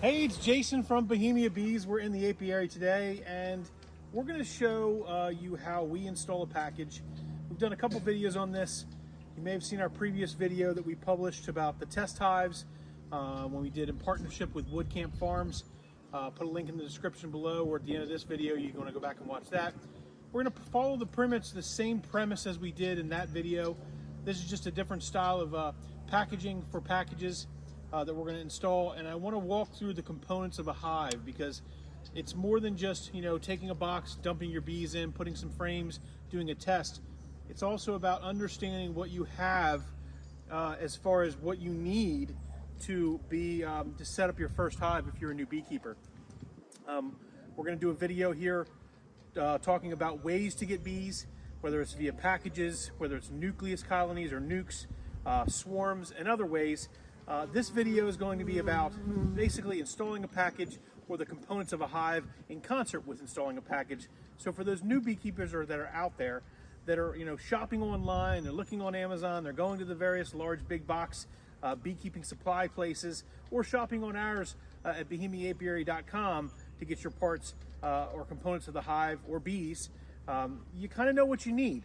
Hey, it's Jason from Bohemia Bees. We're in the apiary today, and we're going to show you how we install a package. We've done a couple videos on this. You may have seen our previous video that we published about the test hives when we did in partnership with Wood Camp Farms. Put a link in the description below, or at the end of this video you're going to go back and watch that. We're going to follow the same premise as we did in that video. This is just a different style of packaging for packages that we're going to install, and I want to walk through the components of a hive, because it's more than just, you know, taking a box, dumping your bees in, putting some frames, doing a test. It's also about understanding what you have as far as what you need to set up your first hive if you're a new beekeeper. We're going to do a video here talking about ways to get bees, whether it's via packages, whether it's nucleus colonies or nukes, swarms, and other ways. This video is going to be about basically installing a package or the components of a hive in concert with installing a package. So for those new beekeepers that are out there that are, you know, shopping online, they're looking on Amazon, they're going to the various large big box beekeeping supply places, or shopping on ours at bohemiabees.com to get your parts or components of the hive or bees, you kind of know what you need.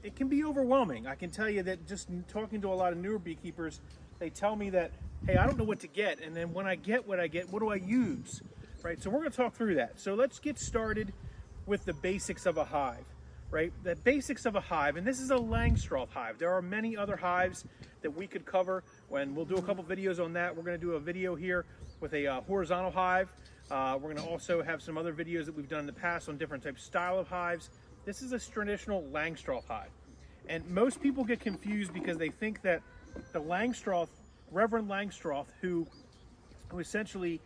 It can be overwhelming. I can tell you that just talking to a lot of newer beekeepers, they tell me that, hey, I don't know what to get, and then when I get what I get, what do I use, right? So we're going to talk through that. So let's get started with the basics of a hive, right? The basics of a hive, and this is a Langstroth hive. There are many other hives that we could cover, and we'll do a couple videos on that. We're going to do a video here with a horizontal hive. We're going to also have some other videos that we've done in the past on different types of style of hives. This is a traditional Langstroth hive, and most people get confused because they think that the Langstroth, Reverend Langstroth, who essentially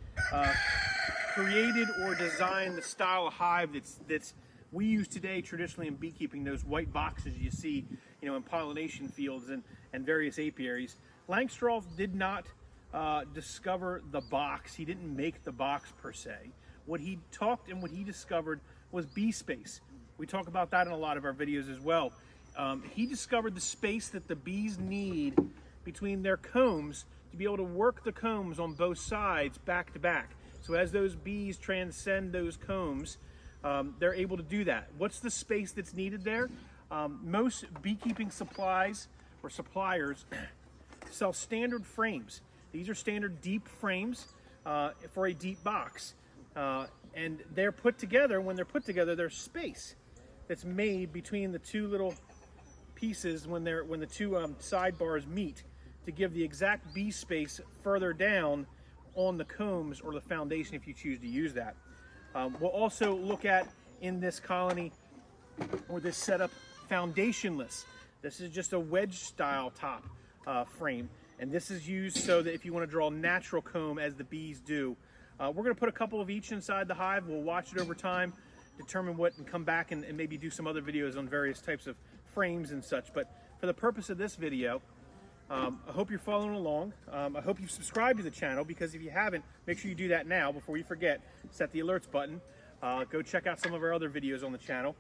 created or designed the style of hive that's we use today traditionally in beekeeping, those white boxes you see, you know, in pollination fields and various apiaries. Langstroth did not discover the box. He didn't make the box per se. What he talked and what he discovered was bee space. We talk about that in a lot of our videos as well. He discovered the space that the bees need between their combs to be able to work the combs on both sides back to back. So as those bees transcend those combs, they're able to do that. What's the space that's needed there? Most beekeeping supplies or suppliers sell standard frames. These are standard deep frames for a deep box. And they're put together, when they're put together, there's space that's made between the two little pieces when the two sidebars meet to give the exact bee space further down on the combs or the foundation if you choose to use that. We'll also look at in this colony or this setup foundationless. This is just a wedge style top frame, and this is used so that if you want to draw natural comb as the bees do. We're going to put a couple of each inside the hive. We'll watch it over time, determine what, and come back and maybe do some other videos on various types of frames and such. But for the purpose of this video, I hope you're following along. I hope you've subscribed to the channel, because if you haven't, make sure you do that now before you forget. Set the alerts button. Go check out some of our other videos on the channel.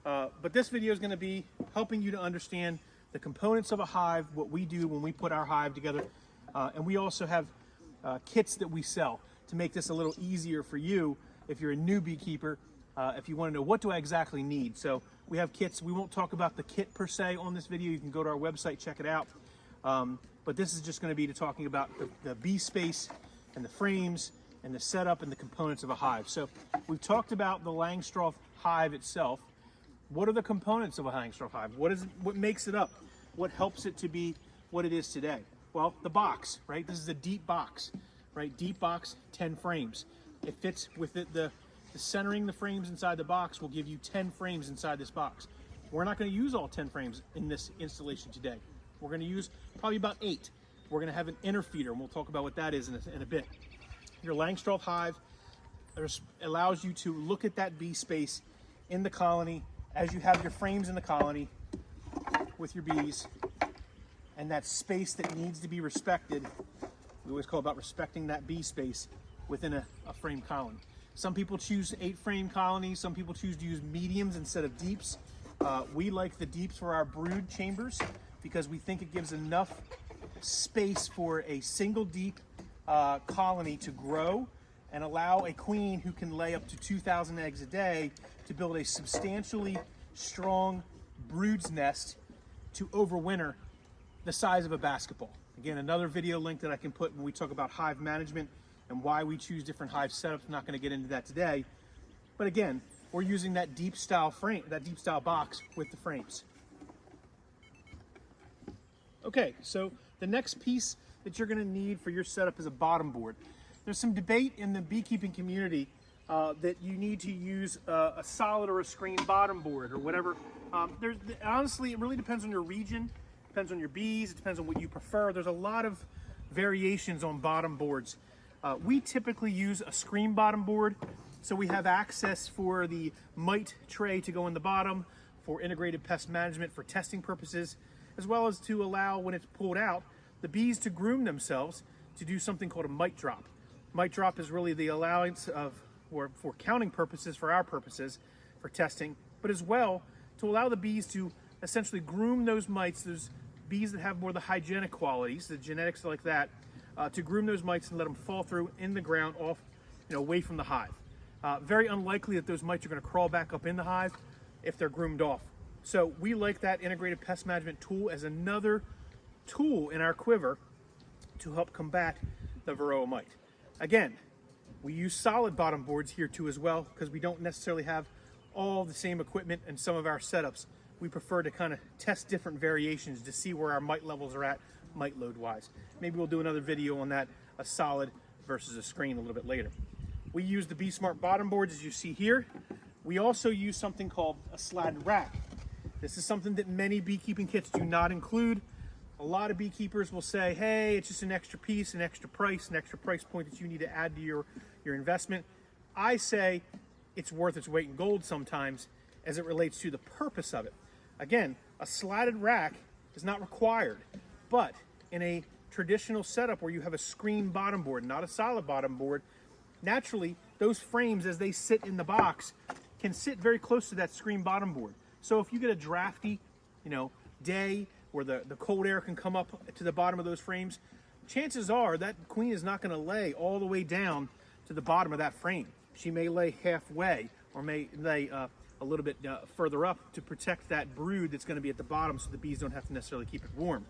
But this video is going to be helping you to understand the components of a hive, what we do when we put our hive together. And we also have kits that we sell to make this a little easier for you if you're a new beekeeper. If you want to know what do I exactly need. So we have kits. We won't talk about the kit per se on this video. You can go to our website, check it out. But this is just going to be talking about the bee space and the frames and the setup and the components of a hive. So we've talked about the Langstroth hive itself. What are the components of a Langstroth hive? What makes it up? What helps it to be what it is today? Well, the box, right? This is a deep box, right? Deep box, 10 frames. It fits with it. The centering the frames inside the box will give you 10 frames inside this box. We're not going to use all 10 frames in this installation today. We're going to use probably about 8. We're going to have an inner feeder, and we'll talk about what that is in a bit. Your Langstroth hive allows you to look at that bee space in the colony as you have your frames in the colony with your bees, and that space that needs to be respected. We always call about respecting that bee space within a frame colony. Some people choose 8 frame colonies. Some people choose to use mediums instead of deeps. We like the deeps for our brood chambers because we think it gives enough space for a single deep colony to grow and allow a queen who can lay up to 2,000 eggs a day to build a substantially strong brood's nest to overwinter the size of a basketball. Again, another video link that I can put when we talk about hive management and why we choose different hive setups. I'm not going to get into that today, but again, we're using that deep style frame, that deep style box with the frames. Okay, so the next piece that you're going to need for your setup is a bottom board. There's some debate in the beekeeping community that you need to use a solid or a screen bottom board or whatever. Honestly, it really depends on your region, depends on your bees, it depends on what you prefer. There's a lot of variations on bottom boards. We typically use a screen bottom board, so we have access for the mite tray to go in the bottom, for integrated pest management for testing purposes, as well as to allow, when it's pulled out, the bees to groom themselves to do something called a mite drop. Mite drop is really the allowance of, or for counting purposes, for our purposes, for testing, but as well to allow the bees to essentially groom those mites, those bees that have more of the hygienic qualities, the genetics like that, to groom those mites and let them fall through in the ground, off, away from the hive. Very unlikely that those mites are going to crawl back up in the hive if they're groomed off. So we like that integrated pest management tool as another tool in our quiver to help combat the varroa mite. Again, we use solid bottom boards here too as well, because we don't necessarily have all the same equipment in some of our setups. We prefer to kind of test different variations to see where our mite levels are at, mite load wise. Maybe we'll do another video on that, a solid versus a screen, a little bit later. We use the Bee Smart bottom boards as you see here. We also use something called a slatted rack. This is something that many beekeeping kits do not include. A lot of beekeepers will say, hey, it's just an extra piece, an extra price point that you need to add to your investment. I say it's worth its weight in gold sometimes as it relates to the purpose of it. Again, a slatted rack is not required, but in a traditional setup where you have a screen bottom board, not a solid bottom board, naturally those frames as they sit in the box can sit very close to that screen bottom board. So if you get a drafty, day where the cold air can come up to the bottom of those frames, chances are that queen is not going to lay all the way down to the bottom of that frame. She may lay halfway or may lay a little bit further up to protect that brood that's going to be at the bottom so the bees don't have to necessarily keep it warm.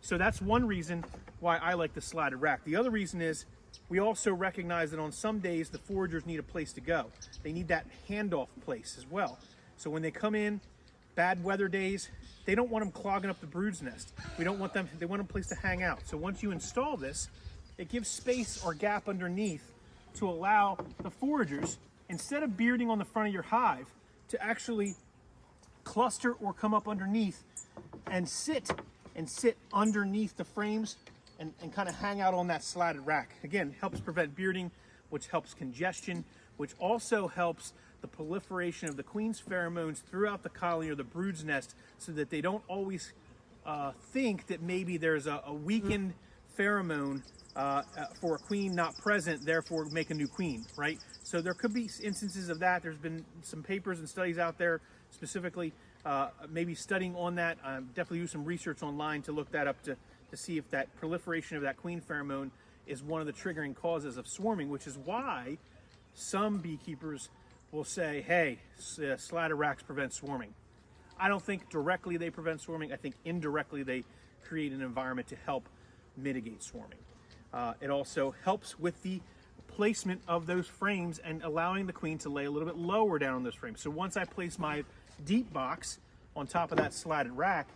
So that's one reason why I like the slatted rack. The other reason is we also recognize that on some days the foragers need a place to go. They need that handoff place as well. So when they come in, bad weather days, they don't want them clogging up the brood's nest. They want a place to hang out. So once you install this, it gives space or gap underneath to allow the foragers, instead of bearding on the front of your hive, to actually cluster or come up underneath and sit underneath the frames and kind of hang out on that slatted rack. Again, helps prevent bearding, which helps congestion, which also helps the proliferation of the queen's pheromones throughout the colony or the brood's nest, so that they don't always think that maybe there's a weakened pheromone for a queen not present, therefore make a new queen, right? So there could be instances of that. There's been some papers and studies out there specifically maybe studying on that. Definitely do some research online to look that up to see if that proliferation of that queen pheromone is one of the triggering causes of swarming, which is why some beekeepers will say, hey, slatted racks prevent swarming. I don't think directly they prevent swarming. I think indirectly they create an environment to help mitigate swarming. It also helps with the placement of those frames and allowing the queen to lay a little bit lower down on those frames. So once I place my deep box on top of that slatted rack,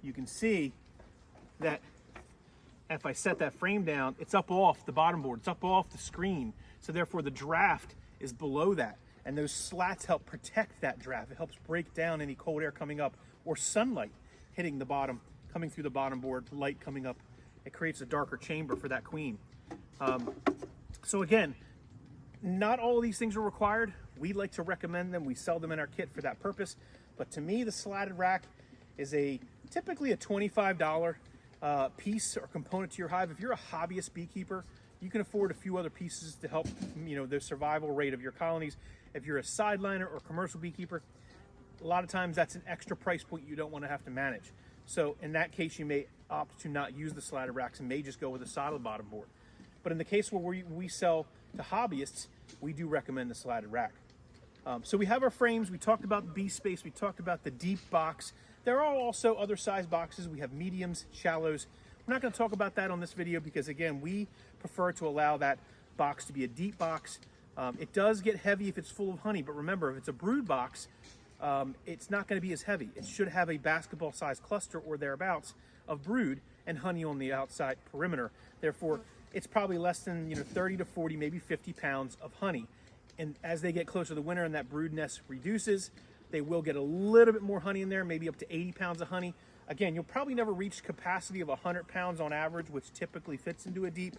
you can see that if I set that frame down, it's up off the bottom board, it's up off the screen. So therefore the draft is below that. And those slats help protect that draft. It helps break down any cold air coming up or sunlight hitting the bottom, coming through the bottom board, light coming up. It creates a darker chamber for that queen. So again, not all of these things are required. We like to recommend them. We sell them in our kit for that purpose. But to me, the slatted rack is typically a $25 piece or component to your hive. If you're a hobbyist beekeeper, you can afford a few other pieces to help the survival rate of your colonies. If you're a sideliner or commercial beekeeper, a lot of times that's an extra price point you don't want to have to manage. So in that case, you may opt to not use the slatted racks and may just go with a solid bottom board. But in the case where we sell to hobbyists, we do recommend the slatted rack. So we have our frames. We talked about the bee space. We talked about the deep box. There are also other size boxes. We have mediums, shallows. We're not going to talk about that on this video because, again, we prefer to allow that box to be a deep box. It does get heavy if it's full of honey, but remember, if it's a brood box, it's not going to be as heavy. It should have a basketball-sized cluster or thereabouts of brood and honey on the outside perimeter. Therefore, it's probably less than 30 to 40, maybe 50 pounds of honey. And as they get closer to the winter and that brood nest reduces, they will get a little bit more honey in there, maybe up to 80 pounds of honey. Again, you'll probably never reach capacity of 100 pounds on average, which typically fits into a deep.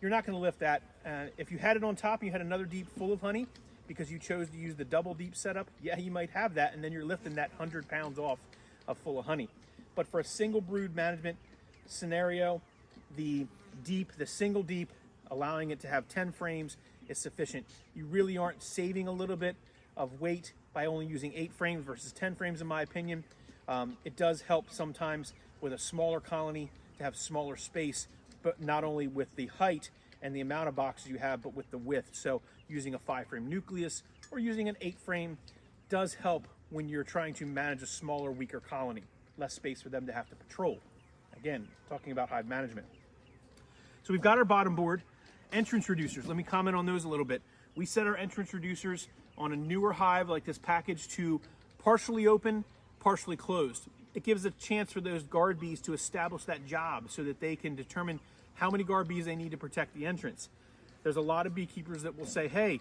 You're not going to lift that. If you had it on top and you had another deep full of honey because you chose to use the double deep setup, yeah, you might have that, and then you're lifting that 100 pounds off of full of honey. But for a single brood management scenario, the single deep, allowing it to have 10 frames is sufficient. You really aren't saving a little bit of weight by only using 8 frames versus 10 frames, in my opinion. It does help sometimes with a smaller colony to have smaller space, but not only with the height and the amount of boxes you have, but with the width. So using a 5-frame nucleus or using an 8-frame does help when you're trying to manage a smaller, weaker colony. Less space for them to have to patrol. Again, talking about hive management. So we've got our bottom board. Entrance reducers, let me comment on those a little bit. We set our entrance reducers on a newer hive like this package to partially open, partially closed. It gives a chance for those guard bees to establish that job so that they can determine how many guard bees they need to protect the entrance. There's a lot of beekeepers that will say, hey,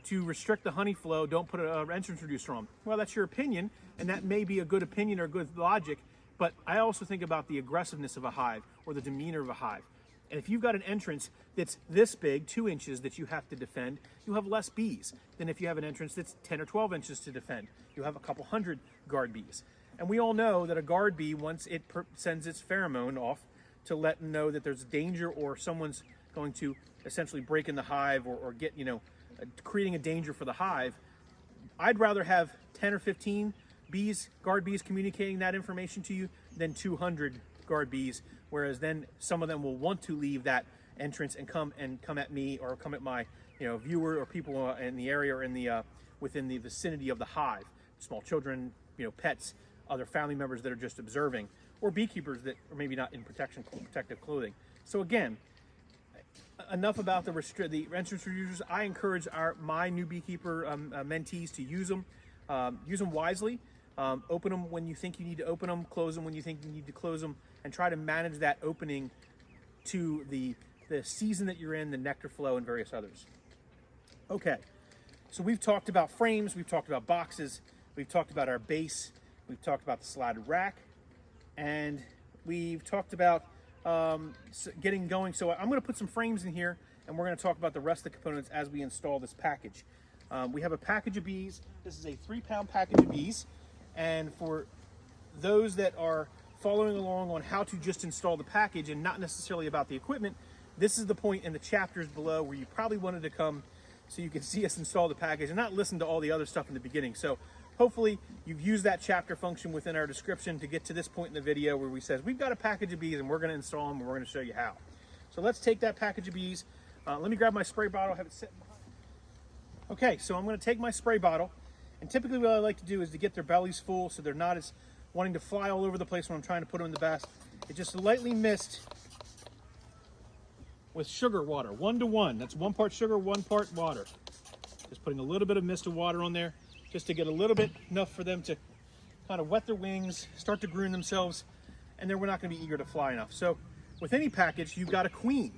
to restrict the honey flow, don't put an entrance reducer on. Well, that's your opinion, and that may be a good opinion or good logic, but I also think about the aggressiveness of a hive or the demeanor of a hive. And if you've got an entrance that's this big, 2 inches, that you have to defend, you'll have less bees than if you have an entrance that's 10 or 12 inches to defend. You'll have a couple hundred guard bees. And we all know that a guard bee, once it sends its pheromone off to let them know that there's danger or someone's going to essentially break in the hive or get, creating a danger for the hive, I'd rather have 10 or 15 bees, guard bees, communicating that information to you than 200 guard bees, whereas then some of them will want to leave that entrance and come at me or come at my viewer or people in the area or in the within the vicinity of the hive, small children, pets, other family members that are just observing, or beekeepers that are maybe not in protective clothing. So again, enough about the entrance reducers. I encourage my new beekeeper mentees to use them wisely. Open them when you think you need to open them, close them when you think you need to close them, and try to manage that opening to the season that you're in, the nectar flow, and various others. Okay, so we've talked about frames, we've talked about boxes, we've talked about our base, we've talked about the slatted rack, and we've talked about getting going. So I'm going to put some frames in here, and we're going to talk about the rest of the components as we install this package. We have a package of bees. This is a 3-pound package of bees. And for those that are following along on how to just install the package and not necessarily about the equipment, this is the point in the chapters below where you probably wanted to come so you can see us install the package and not listen to all the other stuff in the beginning. So hopefully you've used that chapter function within our description to get to this point in the video where we says we've got a package of bees and we're going to install them and we're going to show you how. So let's take that package of bees. Let me grab my spray bottle, have it sitting behind. Okay, so I'm going to take my spray bottle, and typically what I like to do is to get their bellies full so they're not as wanting to fly all over the place when I'm trying to put them in the basket. It just lightly mist with sugar water, 1 to 1. That's 1 part sugar, 1 part water. Just putting a little bit of mist of water on there just to get a little bit, enough for them to kind of wet their wings, start to groom themselves, and then we're not going to be eager to fly enough. So with any package, you've got a queen.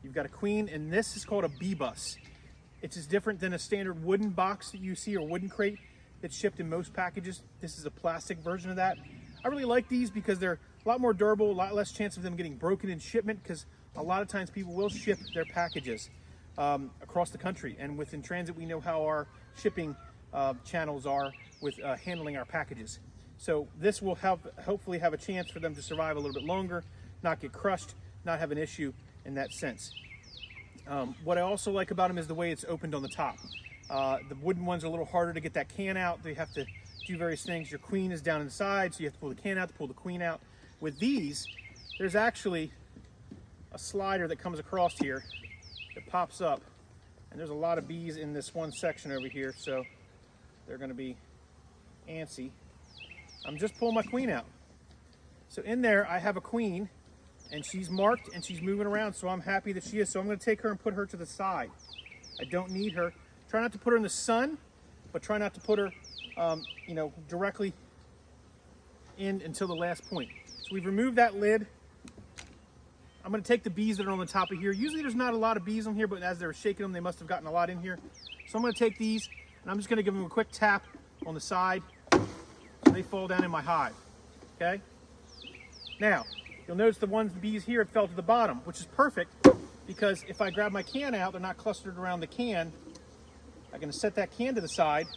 You've got a queen, and this is called a bee bus. It's as different than a standard wooden box that you see or wooden crate that's shipped in most packages. This is a plastic version of that. I really like these because they're a lot more durable, a lot less chance of them getting broken in shipment, because a lot of times people will ship their packages across the country. And within transit, we know how our shipping channels are with handling our packages. So this will hopefully have a chance for them to survive a little bit longer, not get crushed, not have an issue in that sense. What I also like about them is the way it's opened on the top. The wooden ones are a little harder to get that can out. They have to do various things. Your queen is down inside, so you have to pull the can out to pull the queen out. With these, there's actually a slider that comes across here that pops up, and there's a lot of bees in this one section over here, so they're going to be antsy. I'm just pulling my queen out. So in there I have a queen, and she's marked and she's moving around, so I'm happy that she is. So I'm going to take her and put her to the side. I don't need her. Try not to put her in the sun, but try not to put her you know, directly in until the last point. So we've removed that lid. I'm going to take the bees that are on the top of here. Usually there's not a lot of bees on here, but as they were shaking them, they must have gotten a lot in here. So I'm going to take these, and I'm just going to give them a quick tap on the side so they fall down in my hive. Okay? Now, you'll notice the bees here fell to the bottom, which is perfect, because if I grab my can out, they're not clustered around the can. I'm going to set that can to the side,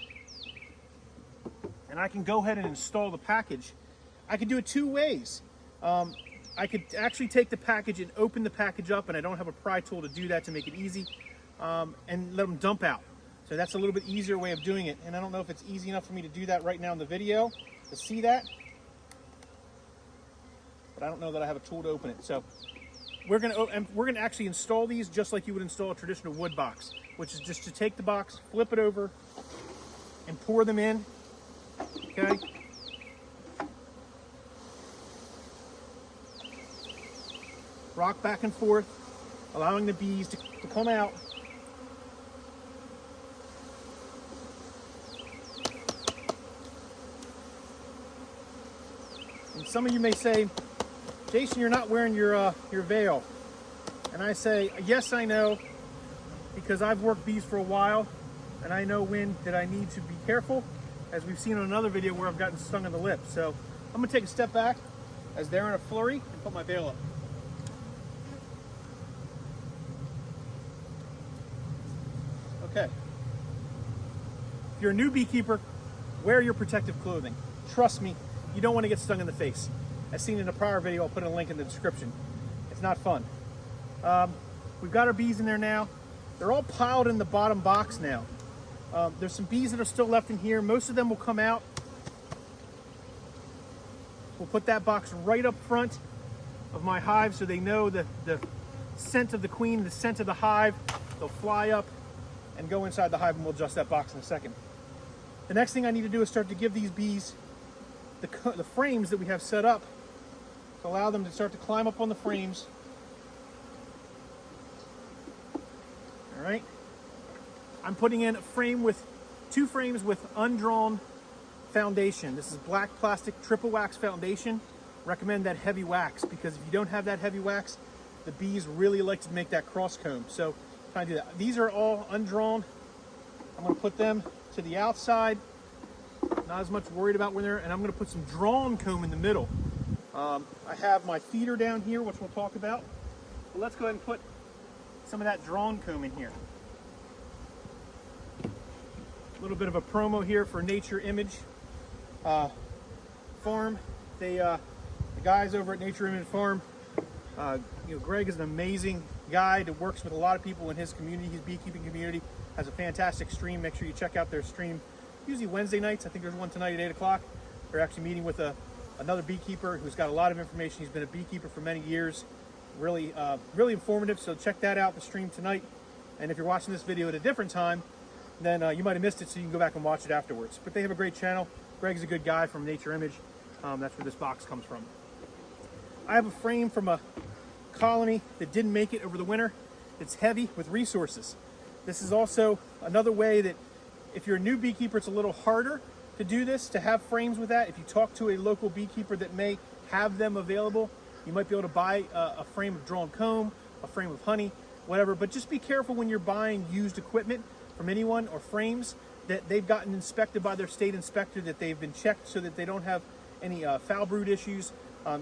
and I can go ahead and install the package. I can do it two ways. I could actually take the package and open the package up, and I don't have a pry tool to do that to make it easy, and let them dump out. So that's a little bit easier way of doing it, and I don't know if it's easy enough for me to do that right now in the video to see that, but I don't know that I have a tool to open it. So we're gonna actually install these just like you would install a traditional wood box, which is just to take the box, flip it over, and pour them in. Okay. Rock back and forth, allowing the bees to come out. And some of you may say, Jason, you're not wearing your veil. And I say, yes, I know, because I've worked bees for a while, and I know when that I need to be careful, as we've seen on another video where I've gotten stung on the lip. So I'm gonna take a step back as they're in a flurry and put my veil up. Okay. If you're a new beekeeper, wear your protective clothing. Trust me, you don't want to get stung in the face. As seen in a prior video, I'll put a link in the description. It's not fun. We've got our bees in there now. They're all piled in the bottom box now. There's some bees that are still left in here. Most of them will come out. We'll put that box right up front of my hive so they know the scent of the queen, the scent of the hive. They'll fly up and go inside the hive, and we'll adjust that box in a second. The next thing I need to do is start to give these bees the frames that we have set up to allow them to start to climb up on the frames. All right. I'm putting in two frames with undrawn foundation. This is black plastic triple wax foundation. Recommend that heavy wax, because if you don't have that heavy wax, the bees really like to make that cross comb. So I do that. These are all undrawn. I'm going to put them to the outside. Not as much worried about when they're, and I'm going to put some drawn comb in the middle. I have my feeder down here, which we'll talk about. But let's go ahead and put some of that drawn comb in here. A little bit of a promo here for Nature Image Farm. The guys over at Nature Image Farm, Greg is an amazing guy that works with a lot of people in his community, his beekeeping community. Has a fantastic stream. Make sure you check out their stream. Usually Wednesday nights. I think there's one tonight at 8 o'clock. They're actually meeting with another beekeeper who's got a lot of information. He's been a beekeeper for many years. Really, really informative. So check that out, the stream tonight. And if you're watching this video at a different time, then you might have missed it, so you can go back and watch it afterwards. But they have a great channel. Greg's a good guy from Nature Image. That's where this box comes from. I have a frame from a colony that didn't make it over the winter. It's heavy with resources. This is also another way that if you're a new beekeeper, it's a little harder to do this, to have frames with that. If you talk to a local beekeeper that may have them available, you might be able to buy a frame of drawn comb, a frame of honey, whatever. But just be careful when you're buying used equipment from anyone, or frames that they've gotten inspected by their state inspector, that they've been checked so that they don't have any foul brood issues.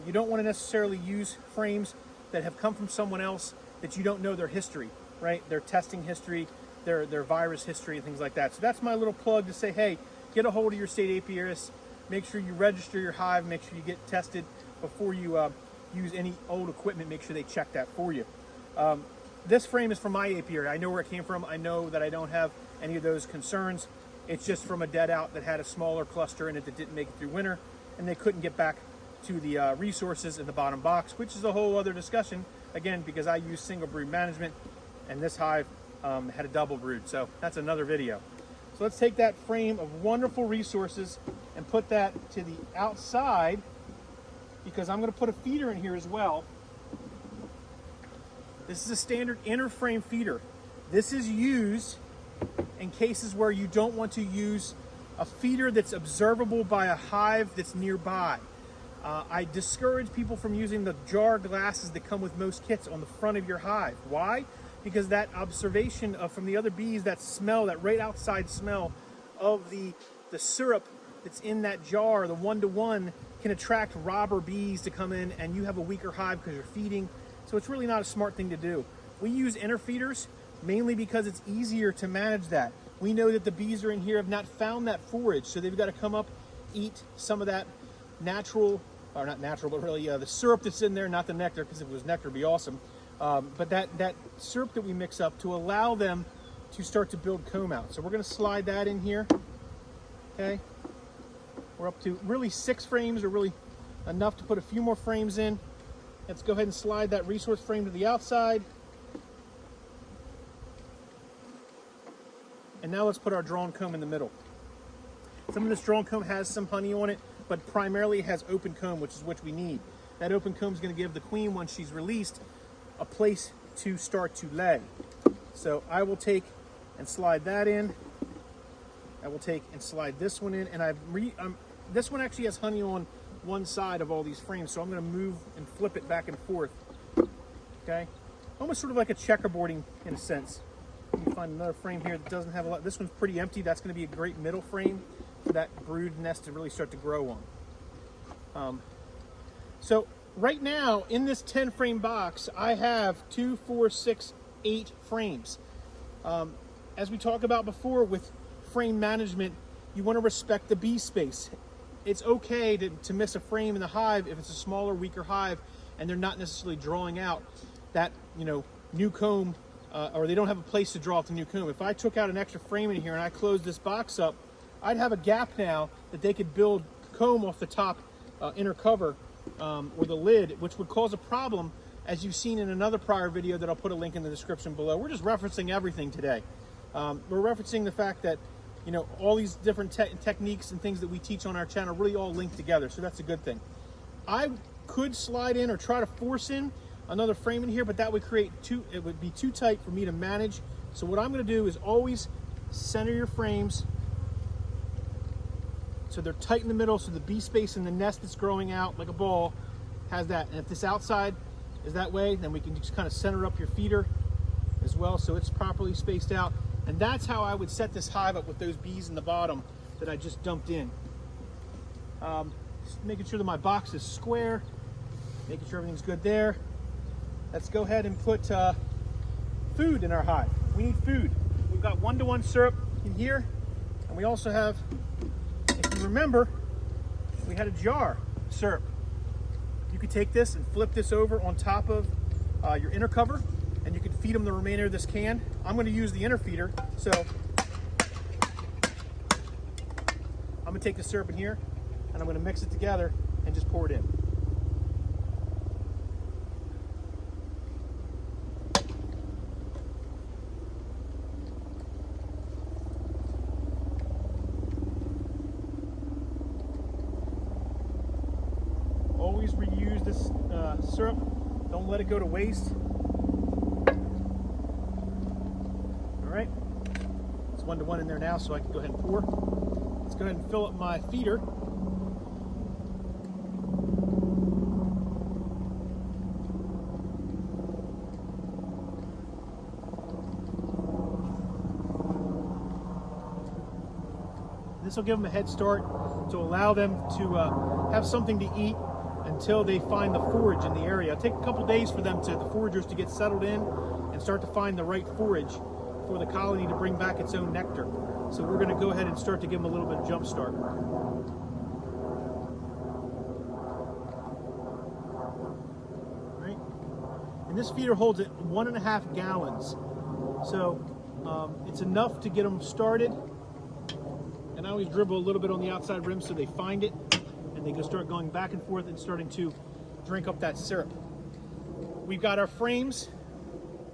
You don't want to necessarily use frames that have come from someone else that you don't know their history, right? Their testing history, their virus history, and things like that. So that's my little plug to say, hey, get a hold of your state apiarist. Make sure you register your hive. Make sure you get tested before you use any old equipment. Make sure they check that for you. This frame is from my apiary. I know where it came from. I know that I don't have any of those concerns. It's just from a dead out that had a smaller cluster in it that didn't make it through winter, and they couldn't get back to the resources in the bottom box, which is a whole other discussion, again, because I use single brood management, and this hive had a double brood, so that's another video. So let's take that frame of wonderful resources and put that to the outside, because I'm going to put a feeder in here as well. This is a standard inner frame feeder. This is used in cases where you don't want to use a feeder that's observable by a hive that's nearby. I discourage people from using the jar glasses that come with most kits on the front of your hive. Why? Because that observation from the other bees, that smell, that right outside smell of the syrup that's in that jar, the one-to-one, can attract robber bees to come in, and you have a weaker hive because you're feeding. So it's really not a smart thing to do. We use inner feeders mainly because it's easier to manage that. We know that the bees are in here have not found that forage, so they've got to come up, eat some of that natural, or not natural, but really the syrup that's in there, not the nectar, because if it was nectar, it'd be awesome. But that syrup that we mix up to allow them to start to build comb out. So we're going to slide that in here. Okay, we're up to really 6 frames, or really enough to put a few more frames in. Let's go ahead and slide that resource frame to the outside. And now let's put our drawn comb in the middle. Some of this drawn comb has some honey on it, but primarily it has open comb, which is what we need. That open comb is going to give the queen, once she's released, a place to start to lay. So I will take and slide that in. I will take and slide this one in, and this one actually has honey on one side of all these frames, so I'm going to move and flip it back and forth. Okay, almost sort of like a checkerboarding in a sense. Let me find another frame here that doesn't have a lot. This one's pretty empty. That's going to be a great middle frame for that brood nest to really start to grow on. So right now in this 10 frame box, I have 2, 4, 6, 8 frames. As we talked about before with frame management, you want to respect the bee space. It's okay to miss a frame in the hive if it's a smaller, weaker hive and they're not necessarily drawing out that, new comb, or they don't have a place to draw out the new comb. If I took out an extra frame in here and I closed this box up, I'd have a gap now that they could build comb off the top inner cover or the lid, which would cause a problem, as you've seen in another prior video that I'll put a link in the description below. We're just referencing everything today. We're referencing the fact that all these different techniques and things that we teach on our channel really all link together, so that's a good thing. I could slide in or try to force in another frame in here, but that would create it would be too tight for me to manage. So what I'm going to do is always center your frames so they're tight in the middle, so the bee space in the nest that's growing out like a ball has that. And if this outside is that way, then we can just kind of center up your feeder as well so it's properly spaced out. And that's how I would set this hive up with those bees in the bottom that I just dumped in. Just making sure that my box is square, making sure everything's good there. Let's go ahead and put food in our hive. We need food. We've got one-to-one syrup in here, and we also have, if you remember, we had a jar of syrup. You could take this and flip this over on top of your inner cover, and you can feed them the remainder of this can. I'm going to use the inner feeder, so I'm going to take the syrup in here, and I'm going to mix it together and just pour it in. Always reuse this syrup. Don't let it go to waste. Alright, it's one-to-one in there now, so I can go ahead and pour. Let's go ahead and fill up my feeder. This will give them a head start to allow them to have something to eat until they find the forage in the area. It'll take a couple days for the foragers to get settled in and start to find the right forage for the colony to bring back its own nectar. So we're going to go ahead and start to give them a little bit of jump start. Right? And this feeder holds at 1.5 gallons. So it's enough to get them started. And I always dribble a little bit on the outside rim so they find it. And and they can start going back and forth and starting to drink up that syrup. We've got our frames.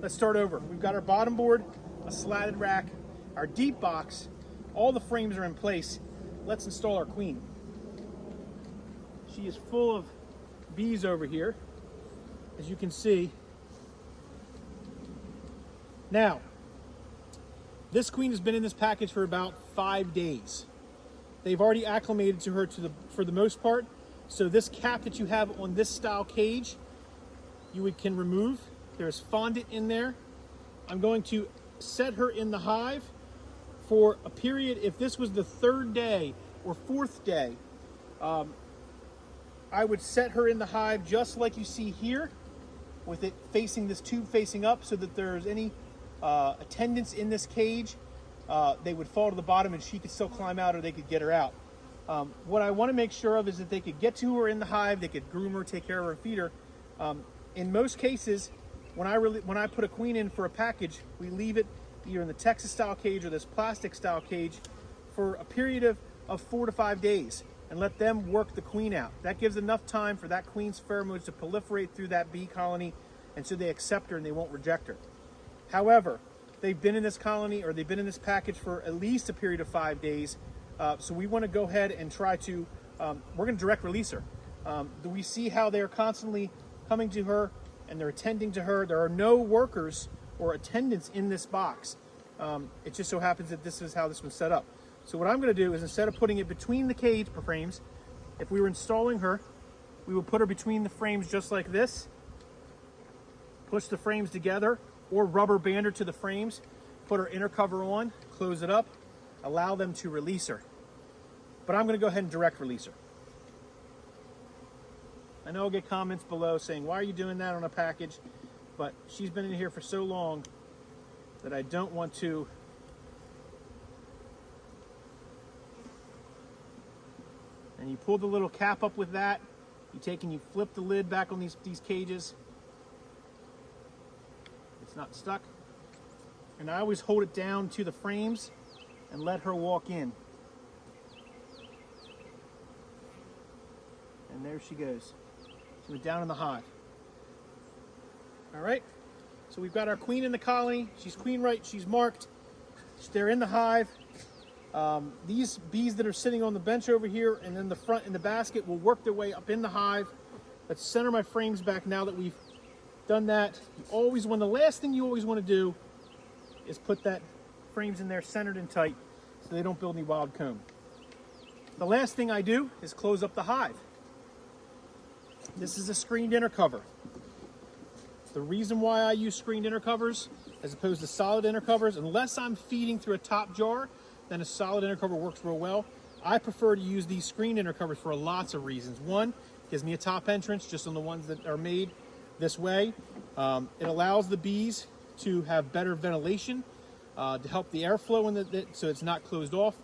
Let's start over. We've got our bottom board, a slatted rack, our deep box. All the frames are in place. Let's install our queen. She is full of bees over here, as you can see. Now, this queen has been in this package for about 5 days. They've already acclimated to her for the most part. So this cap that you have on this style cage, you can remove. There's fondant in there. I'm going to set her in the hive for a period. If this was the 3rd day or 4th day, I would set her in the hive just like you see here, with it facing this tube facing up, so that there's any attendants in this cage, they would fall to the bottom and she could still climb out, or they could get her out. What I want to make sure of is that they could get to her in the hive, they could groom her, take care of her, feed her. In most cases, when I put a queen in for a package, we leave it either in the Texas style cage or this plastic style cage for a period of 4 to 5 days, and let them work the queen out. That gives enough time for that queen's pheromones to proliferate through that bee colony, and so they accept her and they won't reject her. However, they've been in this colony, or they've been in this package for at least a period of 5 days. So we want to go ahead and try to, we're going to direct release her. Do we see how they're constantly coming to her and they're attending to her? There are no workers or attendants in this box. It just so happens that this is how this was set up. So what I'm going to do is, instead of putting it between the cage frames, if we were installing her, we would put her between the frames just like this, push the frames together, or rubber band her to the frames, put her inner cover on, close it up, allow them to release her. But I'm going to go ahead and direct release her. I know I'll get comments below saying, why are you doing that on a package? But she's been in here for so long that I don't want to. And you pull the little cap up with that. You take and you flip the lid back on these cages. It's not stuck. And I always hold it down to the frames and let her walk in. And there she goes. She went down in the hive. All right, so we've got our queen in the colony. She's queen right, she's marked. They're in the hive. These bees that are sitting on the bench over here and in the front in the basket will work their way up in the hive. Let's center my frames back now that we've done that. The last thing you always want to do is put that frames in there centered and tight so they don't build any wild comb. The last thing I do is close up the hive. This is a screened inner cover. The reason why I use screened inner covers as opposed to solid inner covers, unless I'm feeding through a top jar, then a solid inner cover works real well. I prefer to use these screened inner covers for lots of reasons. One, gives me a top entrance just on the ones that are made this way. It allows the bees to have better ventilation, to help the airflow so it's not closed off.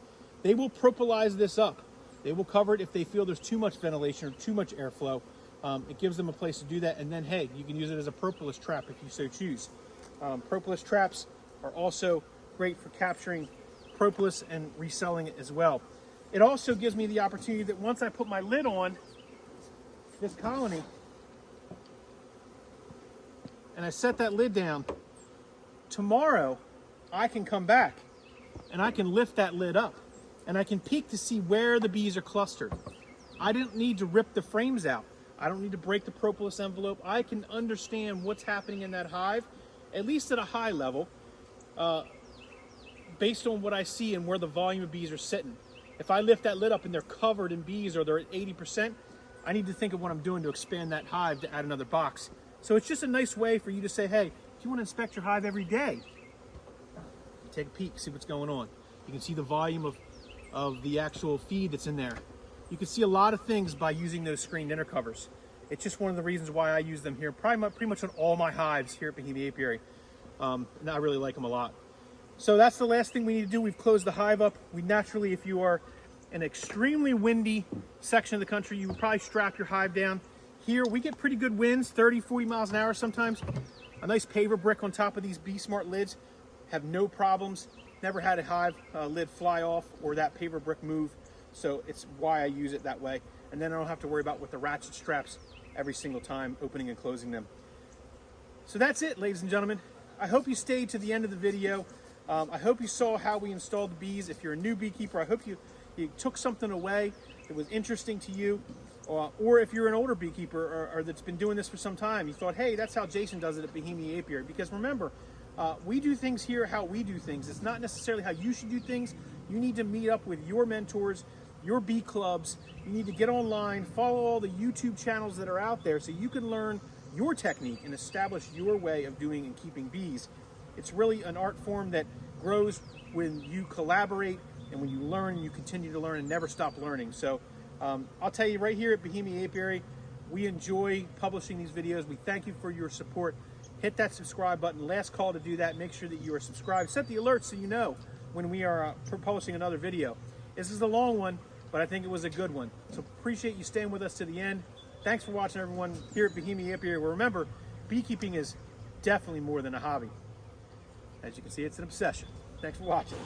They will propolize this up. They will cover it if they feel there's too much ventilation or too much airflow. It gives them a place to do that, and then hey, you can use it as a propolis trap if you so choose. Propolis traps are also great for capturing propolis and reselling it as well. It also gives me the opportunity that once I put my lid on this colony and I set that lid down, tomorrow I can come back and I can lift that lid up and I can peek to see where the bees are clustered. I didn't need to rip the frames out. I don't need to break the propolis envelope. I can understand what's happening in that hive, at least at a high level, based on what I see and where the volume of bees are sitting. If I lift that lid up and they're covered in bees or they're at 80%, I need to think of what I'm doing to expand that hive to add another box. So it's just a nice way for you to say, hey, if you want to inspect your hive every day, you take a peek, see what's going on. You can see the volume of the actual feed that's in there. You can see a lot of things by using those screened inner covers. It's just one of the reasons why I use them here, pretty much on all my hives here at Bohemia Apiary. And I really like them a lot. So that's the last thing we need to do. We've closed the hive up. We naturally, if you are in an extremely windy section of the country, you would probably strap your hive down. Here, we get pretty good winds, 30, 40 miles an hour sometimes. A nice paver brick on top of these Bee Smart lids. Have no problems. Never had a hive lid fly off or that paver brick move. So it's why I use it that way. and then I don't have to worry about with the ratchet straps every single time opening and closing them. So that's it, ladies and gentlemen. I hope you stayed to the end of the video. I hope you saw how we installed the bees. If you're a new beekeeper, I hope you took something away that was interesting to you. Or if you're an older beekeeper or that's been doing this for some time, you thought, hey, that's how Jason does it at Bohemia Apiary. Because remember, we do things here how we do things. It's not necessarily how you should do things. You need to meet up with your mentors, your bee clubs. You need to get online, follow all the YouTube channels that are out there so you can learn your technique and establish your way of doing and keeping bees. It's really an art form that grows when you collaborate and when you learn, you continue to learn and never stop learning. So I'll tell you right here at Bohemia Apiary, we enjoy publishing these videos. We thank you for your support. Hit that subscribe button. Last call to do that. Make sure that you are subscribed. Set the alerts so you know when we are posting another video. This is a long one, but I think it was a good one. So appreciate you staying with us to the end. Thanks for watching, everyone, here at Bohemia Apiary. Well, remember, beekeeping is definitely more than a hobby. As you can see, it's an obsession. Thanks for watching.